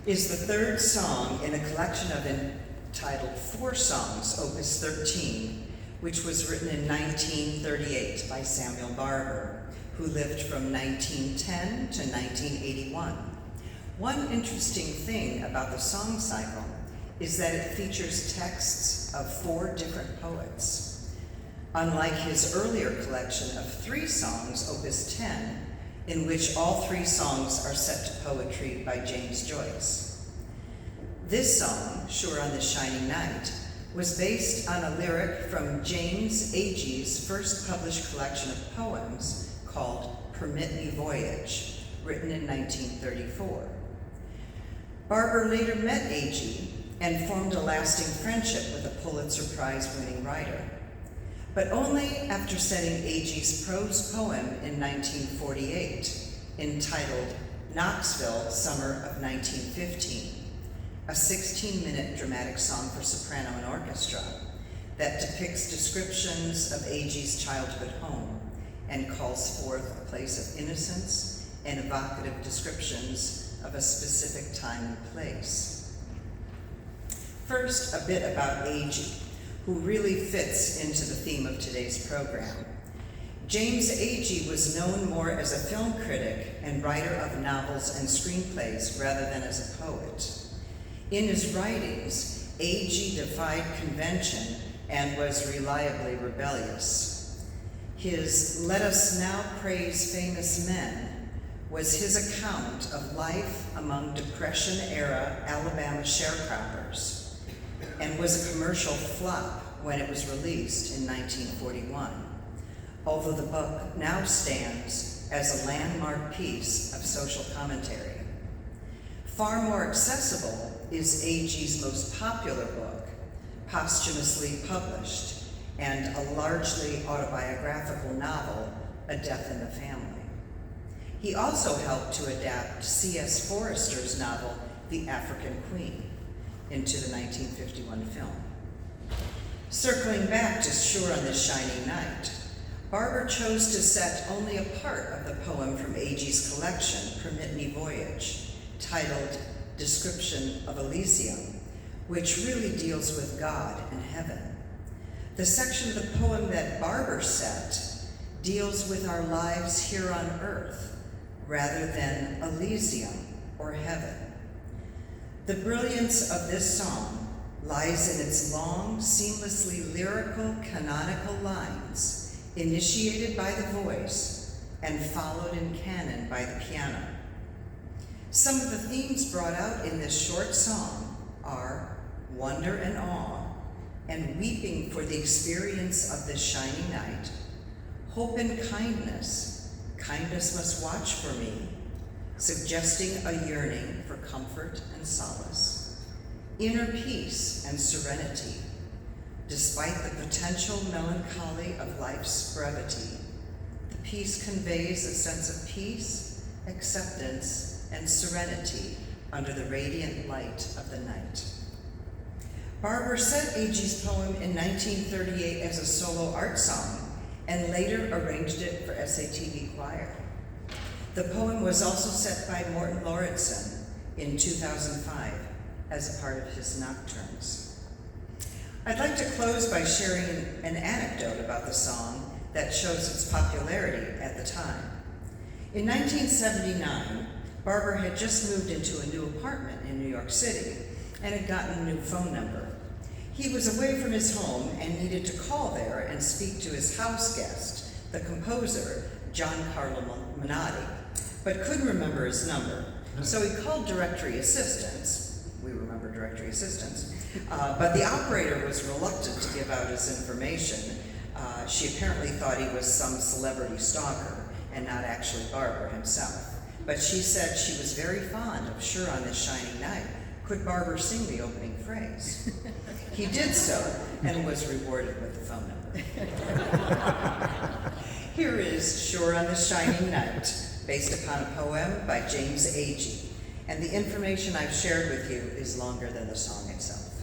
is the third song in a collection entitled Four Songs, Opus 13, which was written in 1938 by Samuel Barber, who lived from 1910 to 1981. One interesting thing about the song cycle is that it features texts of 4 different poets. Unlike his earlier collection of 3 songs, Opus 10, in which all 3 songs are set to poetry by James Joyce. This song, Sure on This Shining Night, was based on a lyric from James Agee's first published collection of poems called Permit Me Voyage, written in 1934. Barber later met Agee and formed a lasting friendship with a Pulitzer Prize-winning writer, but only after setting Agee's prose poem in 1948, entitled Knoxville, Summer of 1915, a 16-minute dramatic song for soprano and orchestra that depicts descriptions of Agee's childhood home and calls forth a place of innocence and evocative descriptions of a specific time and place. First, a bit about Agee, who really fits into the theme of today's program. James Agee was known more as a film critic and writer of novels and screenplays rather than as a poet. In his writings, Agee defied convention and was reliably rebellious. His Let Us Now Praise Famous Men was his account of life among Depression-era Alabama sharecroppers and was a commercial flop when it was released in 1941, although the book now stands as a landmark piece of social commentary. Far more accessible is Agee's most popular book, posthumously published, and a largely autobiographical novel, A Death in the Family. He also helped to adapt C.S. Forrester's novel, The African Queen, into the 1951 film. Circling back to Sure on This Shining Night, Barber chose to set only a part of the poem from Agee's collection, Permit Me Voyage, titled Description of Elysium, which really deals with God and heaven. The section of the poem that Barber set deals with our lives here on earth, rather than Elysium or heaven. The brilliance of this song lies in its long, seamlessly lyrical, canonical lines, initiated by the voice and followed in canon by the piano. Some of the themes brought out in this short song are wonder and awe, and weeping for the experience of this shining night, hope and kindness must watch for me, suggesting a yearning for comfort and solace, inner peace and serenity, despite the potential melancholy of life's brevity. The piece conveys a sense of peace, acceptance, and serenity under the radiant light of the night. Barber set Agee's poem in 1938 as a solo art song and later arranged it for SATB choir. The poem was also set by Morton Lauritsen in 2005 as a part of his nocturnes. I'd like to close by sharing an anecdote about the song that shows its popularity at the time. In 1979, Barber had just moved into a new apartment in New York City and had gotten a new phone number. He was away from his home and needed to call there and speak to his house guest, the composer, Giancarlo Menotti, but couldn't remember his number. So he called directory assistance. We remember directory assistance. But the operator was reluctant to give out his information. She apparently thought he was some celebrity stalker and not actually Barber himself. But she said she was very fond of Sure on This Shining Night. Could Barber sing the opening phrase? He did so and was rewarded with the phone number. Here is Sure on This Shining Night, based upon a poem by James Agee. And the information I've shared with you is longer than the song itself.